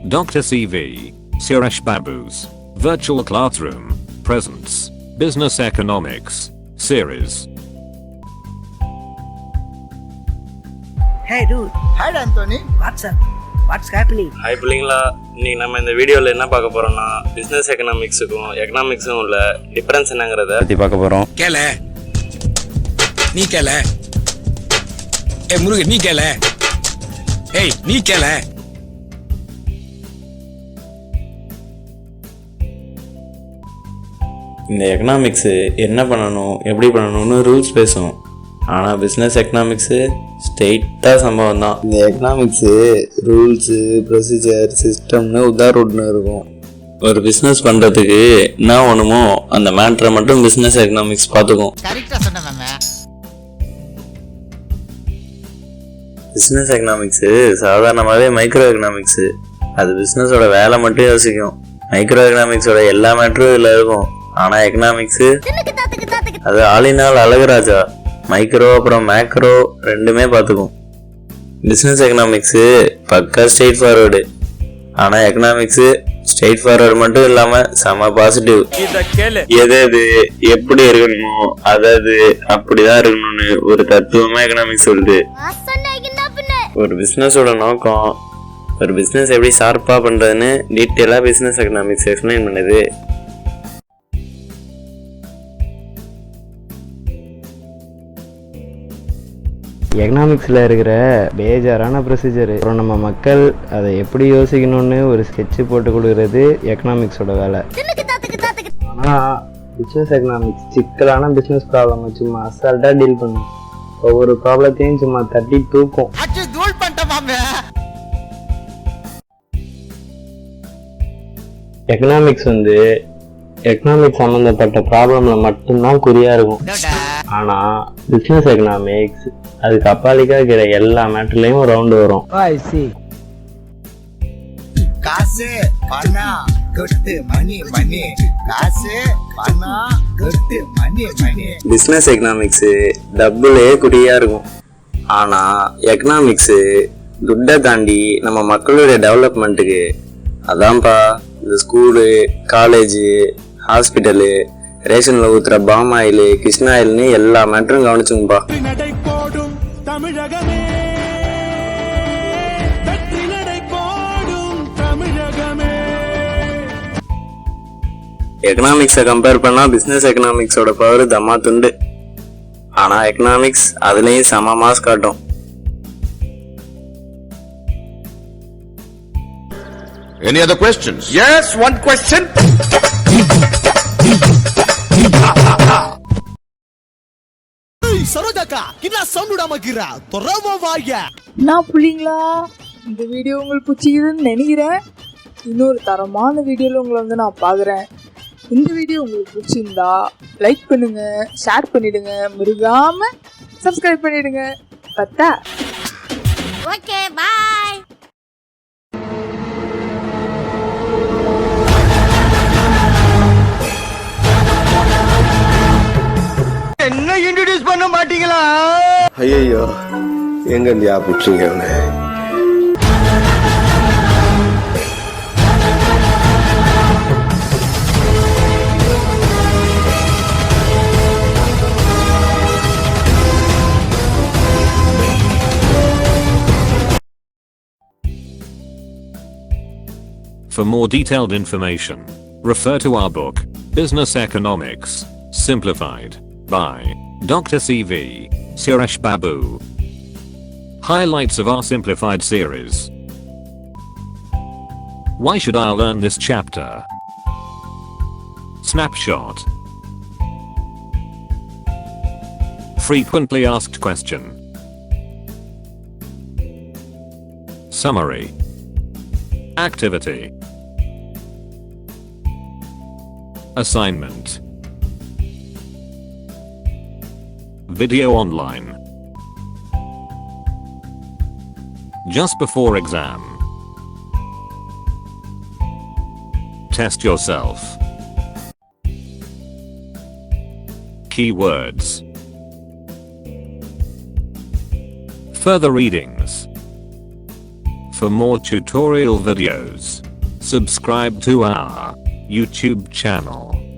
Dr.C.V.Suresh Babu's Virtual Classroom presents Business Economics series. Hey dude. Hi Anthony. What's up? What's happening? Hi Pullingo. இன்னைக்கு நம்ம இந்த வீடியோல என்ன பார்க்க போறோம்னா பிசினஸ் எகனாமிக்ஸுக்கும் எகனாமிக்ஸுக்கும் உள்ள டிஃபரன்ஸ் என்னங்கறத பத்தி பார்க்க போறோம். நீ கேள முருகன் நீ கேள நீ கேள. இந்த எகனாமிக்ஸ் என்ன பண்ணணும் எப்படி பண்ணணும்னு ரூல்ஸ் பேசும். ஆனால் பிஸ்னஸ் எக்கனாமிக்ஸு ஸ்ட்ரெயிட்டாக சம்பவம் தான். இந்த எக்கனாமிக்ஸு ரூல்ஸு ப்ரொசீஜர் சிஸ்டம்னு உதாரணம்னு இருக்கும். ஒரு பிஸ்னஸ் பண்ணுறதுக்கு என்ன ஒன்றுமோ அந்த மேட்ரை மட்டும் பிஸ்னஸ் எக்கனாமிக்ஸ் பார்த்துக்கும். பிஸ்னஸ் எக்கனாமிக்ஸு சாதாரணமாகவே மைக்ரோ எக்கனாமிக்ஸு. அது பிஸ்னஸோட வேலை மட்டும் யோசிக்கும். மைக்ரோ எக்கனாமிக்ஸோட எல்லா மேட்ரும் இதில் இருக்கும். ஆனால் எக்கனாமிக்ஸு அது ஆளினால் அழகுராஜா. மைக்ரோ அப்புறம் மேக்ரோ ரெண்டுமே பார்த்துக்கும். பிஸ்னஸ் எக்கனாமிக்ஸு பக்கா ஸ்ட்ரெயிட் ஃபார்வர்டு. ஆனால் எக்கனாமிக்ஸு ஸ்ட்ரெயிட் ஃபார்வர்டு மட்டும் இல்லாமல் செம பாசிட்டிவ். எது எப்படி இருக்கணுமோ அதாவது அப்படிதான் இருக்கணும்னு ஒரு தத்துவமாக எக்கனாமிக்ஸ் சொல்லுது. ஒரு பிஸ்னஸோட நோக்கம் ஒரு பிஸ்னஸ் எப்படி ஷார்ப்பாக பண்ணுறதுன்னு டீட்டெயிலாக பிஸ்னஸ் எக்கனாமிக்ஸ் எக்ஸ்பிளைன் பண்ணுது. எக்கனாமிக்ஸில் இருக்கிற பேஜாரான ப்ரொசீஜர் அப்புறம் நம்ம மக்கள் அதை எப்படி யோசிக்கணும்னு ஒரு ஸ்கெட்சு போட்டு கொடுக்குறது எக்கனாமிக்ஸோட வேலை. ஆனால் பிஸ்னஸ் எக்கனாமிக்ஸ் சிக்கலான பிஸ்னஸ் ப்ராப்ளம் சும்மா அசால்ட்டாக டீல் பண்ணும். ஒவ்வொரு ப்ராப்ளத்தையும் சும்மா தட்டி தூக்கும். எக்கனாமிக்ஸ் எக்கனாமிக்ஸ் சம்மந்தப்பட்ட ப்ராப்ளம்ல மட்டும்தான் குறியா இருக்கும். ஆனா பிசினஸ் எக்கனாமிக்ஸ் அதுக்கு அப்பாலிக்கா இருக்கிற எல்லா மேட்டர்லயும் ரவுண்டு வரும். காசு பணம் கொட்டு மணி மணி காசு பணம் கொட்டு மணி மணி. பிஸ்னஸ் எக்கனாமிக்ஸ் டபுளே குறியா இருக்கும். ஆனா எக்கனாமிக்ஸ் துட்டை தாண்டி நம்ம மக்களுடைய டெவலப்மெண்ட்டுக்கு. அதான்ப்பா இந்த ஸ்கூலு காலேஜு ஹாஸ்பிட்டலு ரேஷன்ல ஊத்துற பாம் ஆயில் கிருஷ்ணா ஆயில்னு எல்லா மேட்டரும் கவனிச்சுங்கப்பா. எக்கனாமிக்ஸை கம்பேர் பண்ணா பிசினஸ் எக்கனாமிக்ஸோட பவர் தம்மா துண்டு. ஆனா எக்கனாமிக்ஸ் அதுலயும் செம மாஸ் காட்டும். Any other questions? Yes, one question. சரோஜாக்கா கின்னா சவுண்ட் விடாம கிரா தொரவ வாயா. நான் புள்ளிங்களா இந்த வீடியோ உங்களுக்கு பிடிச்சிக்குதுன்னு நினைக்கிறேன். இன்னொரு தரமான வீடியோல உங்களை நான் பாக்குறேன். இந்த வீடியோ உங்களுக்கு பிடிச்சிருந்தா லைக் பண்ணுங்க, ஷேர் பண்ணிடுங்க, மறக்காம சப்ஸ்கிரைப் பண்ணிடுங்க. பத்தா ஓகே பாய். என்ன இன்ட்ரோ듀ஸ் பண்ண மாட்டீங்களா? ஐயோ எங்க ஞாபகம் அவனை. For more detailed information, refer to our book, Business Economics Simplified, by Dr.C.V.Suresh Babu. Highlights of our simplified series. Why should I learn this chapter? Snapshot. Frequently asked question. Summary. Activity. Assignment. Video online. Just before exam. Test yourself. Keywords. Further readings. For more tutorial videos, subscribe to our YouTube channel.